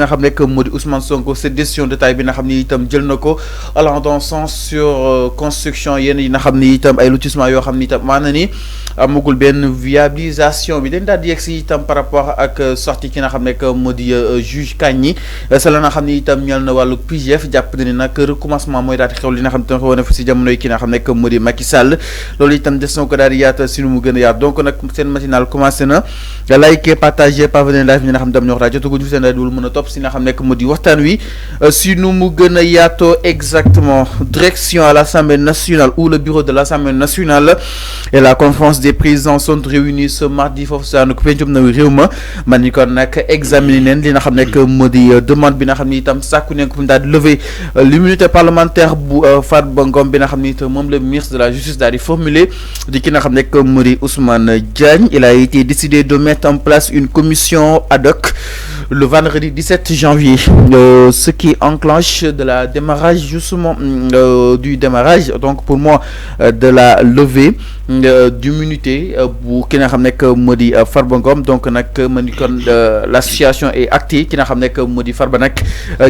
nga xam ne que moo di Ousmane Sonko cette décision de taille bi nga xam ni itam jël na ko allant dans sens sur construction yenn yi nga xam ni itam ay lotissement yoo xam ni itam maanaam ni amagul benn viabilisation bi dañ daal di yegg si itam par rapport ak sortie ki nga xam ne que moo di juge Kandji sa la nga xam ni itam ñeel na wàllu PGF jàpp na ni nag recommencement mooy daal di xew li nga xam ne xewoon na fi si jamono yi ki nga xam ne que moo di Macky Sall loolu itam des na ko daal di yaata si nu mu gën a yaatu donc nag seen matinal commencé na liker partager parvenir live ñi nga xam ne ñoo rajo tugu ñu seen daal di mën a topp si nga xam ne moo di waxtaan wi si nu mu gën a yaatoo exactement direction à l'Assemblée nationale où le bureau de l'Assemblée nationale et la conférence des présidents sont réunis ce mardi foofu saanu ko pencum na réew ma man ni kon nag examiner neen li nga xam ne moo di demande bi nga xam ne itam sàkku neen ko daal di lever l'immunité parlementaire bu Farba Ngom bi nga xam ne itam moom le ministre de la justice daal di formuler di ki nga xam ne moo di Ousmane Diagne. Il a été décidé de mettre en place une commission ad hoc le vendredi 17 janvier, ce qui enclenche de la démarrage justement du démarrage donc pour moi de la levée d'immunité pour ki nga xam ne moo di Farba Ngom donc nag ma ni kon la situation est actée ki nga xam ne moo di Farba nag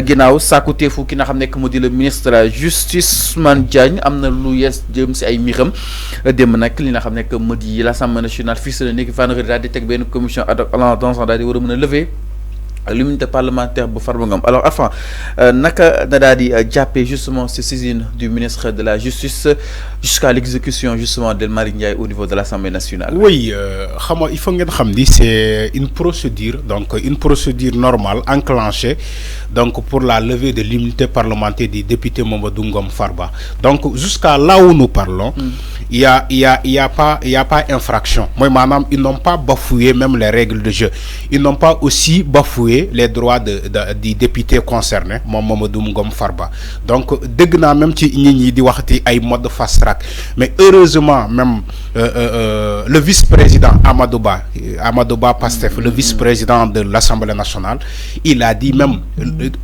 ginnaaw sàkkuteefu ki nga xam ne moo di le ministre de la justice Ousmane Diagne am na lu yees jëm si ay miram démb nag li nga xam ne moo di l'Assemblée nationale fii si la nekk vendredi daal di teg benn commission ad hoc allant dans daal di war a mën a lever l'immunité parlementaire bu Farba Ngom alors enfin naka na daal di jàppee justement cette saisine du ministre de la justice jusqu'à l'exécution justement d'El Malick Ndiaye au niveau de l'Assemblée nationale. Oui, il faut ngeen xam ni c'est une procédure normale enclenchée donc pour la levée de l'immunité parlementaire du député Mamadou Ngom Farba. Donc jusqu'à là où nous parlons, il y a pas infraction. Moi madame, ils n'ont pas bafoué même les règles de jeu. Ils n'ont pas aussi bafoué les droits du député concerné, Mamadou Ngom Farba. Donc dégg naa même ci nit ñi di waxati ay mode fast track, mais heureusement même le vice-président Amadou Ba Pastef, le vice-président de l'Assemblée nationale, il a dit même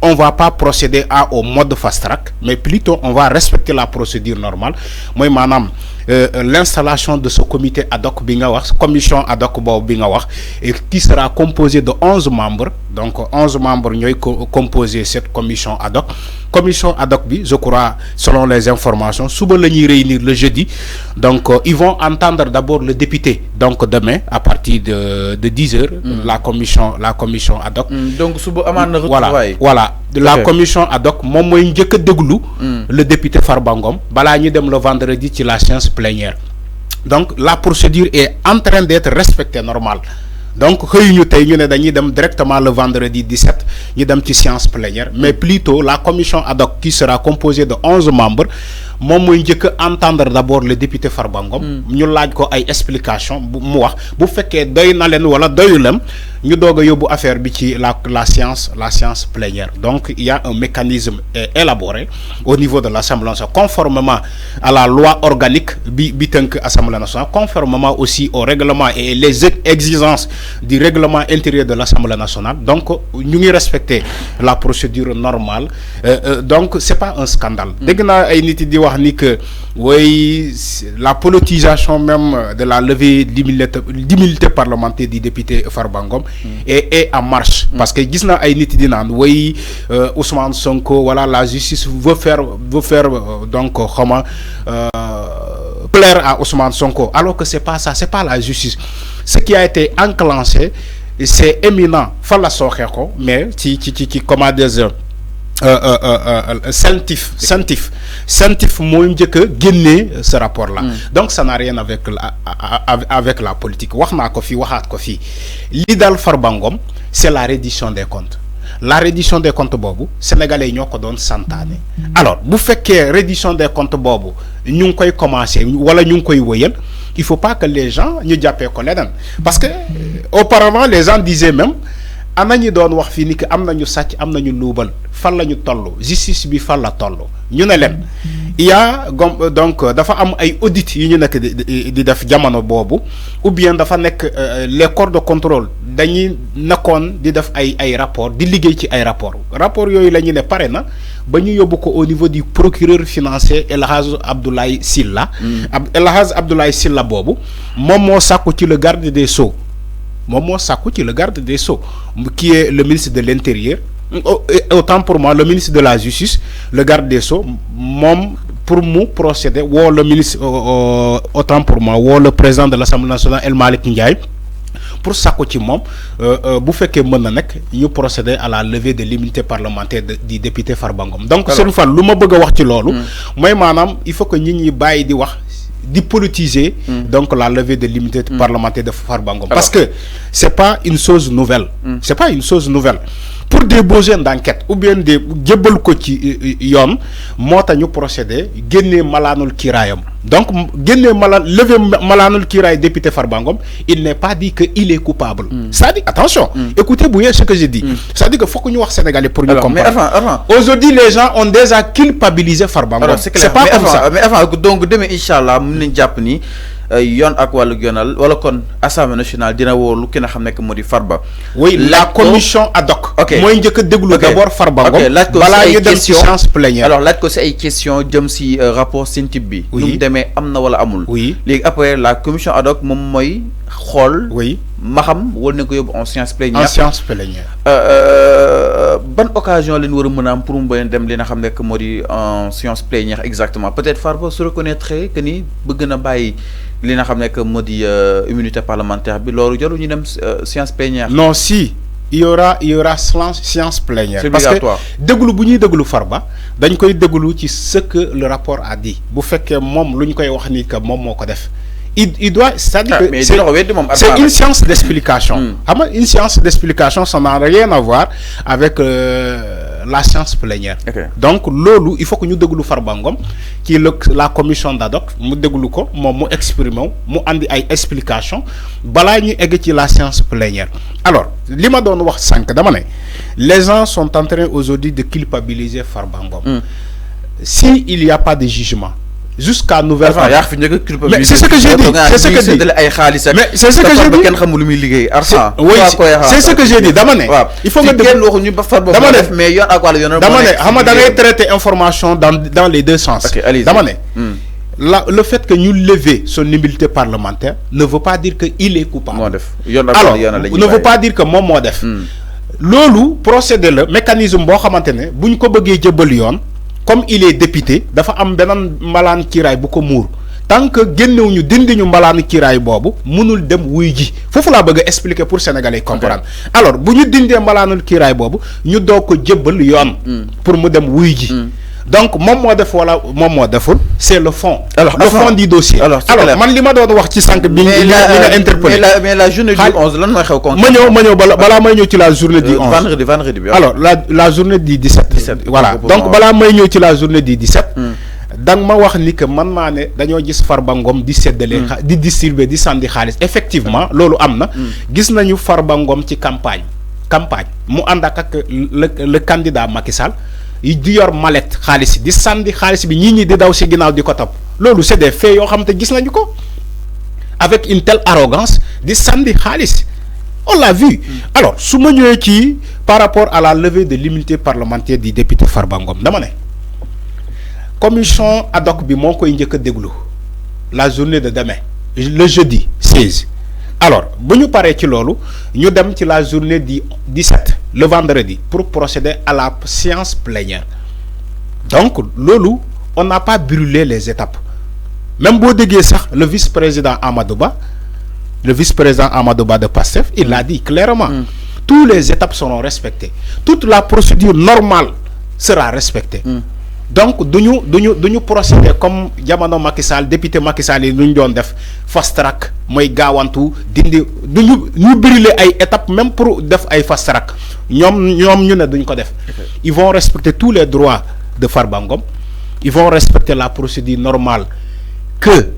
on va pas procéder au mode fast track, mais plutôt on va respecter la procédure normale. Moi madame, l'installation de ce comité ad hoc bi nga wax, commission ad hoc boobu bi nga wax, et qui sera composée de 11 membres. Donc 11 membres ñooy composer cette commission ad hoc. Commission ad hoc bi, je crois, selon les informations, suba la ñuy réunir le jeudi. Donc ils vont entendre d'abord le député. Donc demain à partir de 10h, la commission ad hoc. Donc suba amaan na retrouvailles. Voilà. La commission ad hoc moom mooy njëkk a déglu le député Farba Ngom balaa ñu dem le vendredi ci la séance plénière. Donc la procédure est en train d'être respectée normale. Donc xëyuñu tey ñu ne dañuy dem directement le vendredi 17 ñu dem ci séance plénière, mais plutôt la commission ad hoc qui sera composée de 11 membres moom mooy njëkk a entendre d'abord le député Farba Ngom ñu laaj ko ay explication mu wax bu fekkee doy na leen wala doyu leen ñu doog a yóbbu affaire bi ci la séance plénière. Donc il y a un mécanisme élaboré au niveau de l'Assemblée nationale conformément à la loi organique bi tënk Assemblée nationale, conformément aussi au règlement et les exigences du règlement intérieur de l'Assemblée nationale. Donc ñu ngi respecter la procédure normale, donc c'est pas un scandale. Dégg naa ay nit di wax ni que oui, la politisation même de la levée d'immunité parlementaire du député Farba Ngom est en marche, parce que gis na ay nit di naan oui, Ousmane Sonko, voilà, la justice veut faire donc comment plaire à Ousmane Sonko, alors que c'est pas ça, c'est pas la justice. Ce qui a été enclenché, c'est éminent fa la sooxee ko, mais ci comment dire Sentif moo njëkk a génnee ce rapport là. Donc ça n'a rien avec la politique. Wax naa ko fii waxaat ko fii li dal Farba Ngom c'est la reddition des comptes. La reddition des comptes boobu sénégalais ñoo ko doon santaane. Alors bu fekkee reddition des comptes boobu ñu ngi koy commencer wala ñu ngi koy wëyal, il faut pas que les gens ñu jàppee ko leneen, parce que auparavant les gens disaient même am na ñu doon wax fii ni que am nañu sàcc am nañu luubal fan la ñu toll, justice bi fan la toll, ñu ne leen il y a donc dafa am ay audits yu ñu nekk di def jamono boobu, ou bien dafa nekk les corps de contrôle dañuy nekkoon di def ay rapport di liggéey ci ay rapport yooyu la ñu ne pare na ba ñu yóbbu ko au niveau du procureur financier El Hadj Abdoulaye Sylla. El Hadj Abdoulaye Sylla boobu moom moo sàkku ci le garde des Sceaux, qui est le ministre de l'Intérieur, autant pour moi le ministre de la justice le garde des sceaux moom pour mu procéder woo le ministre autant pour moi woo le président de l'Assemblée nationale El Malick Ndiaye pour sàkku ci moom bu fekkee mën na nekk ñu procéder à la levée de l'immunité parlementaire du député Farba Ngom. Donc Serigne Fall lu ma bëgg a wax ci loolu mooy maanaam il faut que nit ñi bàyyi di wax di politiser donc la levée de l'immunité parlementaire de Farba Ngom. Parce que c'est pas une chose nouvelle. C'est pas une chose nouvelle. Pour des besoins d'enquête ou bien des jébbal ko ci yoon moo tax ñu procéder génnee malaanul kiiraayam donc génnee lever malaanul kiiraay député Farba Ngom il n'est pas dit que il est coupable. C'est-à-dire attention. Écoutez bien ce que je dis. C'est-à-dire que faut que ñu wax sénégalais pour ñu comprendre. Mais avant. Aujourd'hui les gens ont déjà culpabilisé Farba Ngom. C'est clair. Pas comme ça. Mais avant donc demain inchallah mën nañ jàpp ni yoon ak wàllu yoonal wala kon Assemblée nationale dina wóolu ki nga xam ne que moo di Farba. Oui, la commission ad hoc. Ok mooy njëkk a déglu d'abord Farba Ngom. laaj ko balaa si ñu ay dem ci questions séance plénière. alors laaj ko si ay questions jëm si rapport Sintip bi. Oui. nu mu demee am na wala amul. Oui. léegi après la commission ad hoc moom mooy xool. Oui. ma xam wala na ko yóbbu en séance plénière. En séance plénière. ban occasion leen war a mën a am pour mu bañ dem li nga xam ne que moo di en séance plénière exactement peut-être Farba se reconnaître que ni bëgg na bàyyi li nga xam ne que moo di immunité parlementaire bi loolu jarul ñu dem séance plénière. Non, si il y aura séance plénière. C'est parce obligatoire. que déglu bu ñuy déglu Farba dañ koy déglu ci ce que le rapport a dit bu fekkee moom lu ñu koy wax ni que moom moo ko def. Il doit, c'est-à-dire que c'est une séance d'explication. Une séance d'explication, ça n'a rien à voir avec la séance plénière. Okay. Donc, lolo, il faut que nous dégoulou Farba Ngom, qui est la commission d'ad hoc, nous dégoulou ko, nous exprimons, nous andi ay explication, bala ñu egg ci la séance plénière. Alors, li ma doon wax sank dama né, les gens sont en train aujourd'hui de culpabiliser Farba Ngom. Si il n'y a pas de jugement, jusqu'à nouvelle ordre. Mais c'est ce que j'ai dit. C'est ce que j'ai dit. Mais c'est ce que j'ai dit. Oui, c'est ce que j'ai dit. Damane, il faut que Damane, traiter information dans les deux sens. Damane, le fait que nous lever son immunité parlementaire ne veut pas dire qu'il est coupable. Alors, ne veut pas dire que mon modef. Lolu procédé le mécanisme bo xamantene buñ ko bëggé jëbël yoon comme il est député dafa am benen malaan kiiraay bu ko muur tant que génnewuñu dindi ñu mbalaanu kiiraay boobu mënul dem wuy ji foofu laa bëgg a expliquer pour sénégalais comprendre. Alors bu ñu dindee mbalaanul kiiraay boobu ñu doog ko jébbal yoon pour mu dem wuy ji donc moom moo def wala moom moo deful c'est le fond. Alors le fond du dossier. Alors man li ma doon wax ci sànq bi nga interpellé mais la journée du 11 lan mooy xew kon ma ñëw balaa may ñëw ci la journée du 11 vendredi bi alors la journée du 17 voilà donc balaa may ñëw ci la journée du 17 dang ma wax ni que man maa ne dañoo gis Farba Ngom di séddale di distribuer di sànni xaalis effectivement loolu am na gis nañu Farba Ngom ci campagne mu ànd ak le candidat Macky Sall yi di yor mallette xaalis di sànni xaalis bi ñi di daw si ginnaaw di ko topp loolu c'est des faits yoo xam te gis nañu ko avec une telle arrogance di sànni xaalis on l'a vu. Alors su ma ñëwee ci par rapport à la levée de l'immunité parlementaire du député Farba Ngom dama ne commission ad hoc bi moo koy njëkk a déglu la journée de demain le jeudi 16. Alors bu ñu paree ci loolu ñu dem ci la journée du 17 le vendredi pour procéder à la séance plénière donc loolu on n'a pas brûlé les étapes même boo déggee sax le vice-président Amadou Ba de PASTEF il l'a dit clairement toutes les étapes seront respectées toute la procédure normale sera respectée donc duñu procéder comme jamono Macky Sall député Macky Sall yi lu ñu doon def fast track mooy gaawantu dindi ñu brûler ay étapes même pour def ay fast track ñoom ñu ne duñ ko def ils vont respecter tous les droits de Farba Ngom ils vont respecter la procédure normale que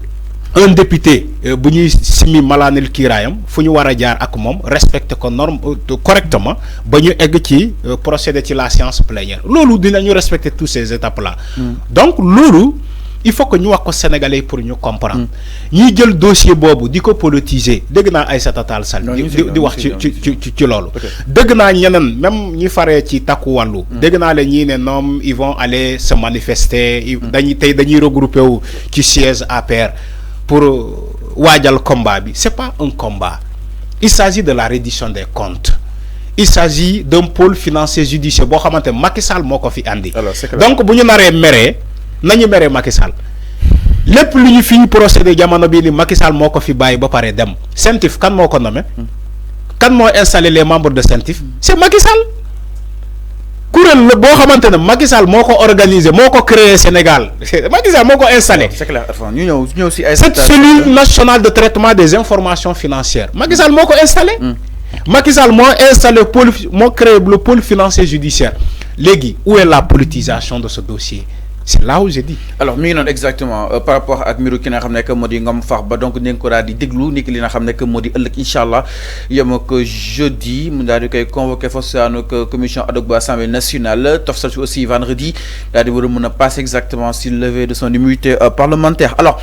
un député bu ñuy simi malaanil kiiraayam fu ñu war a jaar ak moom respecter ko correctement ba ñu egg ci procéder ci la séance plénière loolu dinañu respecter toutes ces étapes là donc loolu il faut que ñu wax ko sénégalais pour ñu comprendre ñi jël dossier boobu di ko politiser dégg naa Aïssata Tall Sall di wax ci loolu dégg naa ñeneen même ñi faree ci takku wàllu dégg naa leen ñii ne ñoom ils vont aller se manifester dañuy regrouper wu ci siège APR pour waajal combat bi c'est pas un combat il s'agit de la reddition des comptes il s'agit d'un pôle financier judiciaire boo xamante Macky Sall moo ko fi andi. donc bu ñu naree meree nañu meree Macky Sall lépp lu ñu fi procédé jamono bii ni Macky Sall moo ko fi bàyyi ba pare dem. CENTIF kan moo ko nommé. kan moo installé les membres de CENTIF. c'est Macky Sall. kuréel la boo xamante ne Macky Sall moo ko organisé moo ko créé Sénégal Macky Sall moo ko installé. c'est clair ñu ñëw si ay. cette cellule nationale de traitement des informations financières Macky Sall moo ko installé. Macky Sall moo installé pôle moo créé le pôle financier judiciaire léegi où est la politisation de ce dossier. C'est là où j'ai dit. Alors, mi ngi noonu exactement par rapport ak mbiru ki nga xam ne que moo di Ngom Farba donc dinañ ko daal di déglu ni ki li nga xam ne que moo di ëllëg incha allah yem ak jeudi mu daal di koy convoqué fa sa commission ad hoc bu assemblée nationale toftal si aussi vendredi daal di war a mën a passer exactement si levée de son immunité parlementaire alors.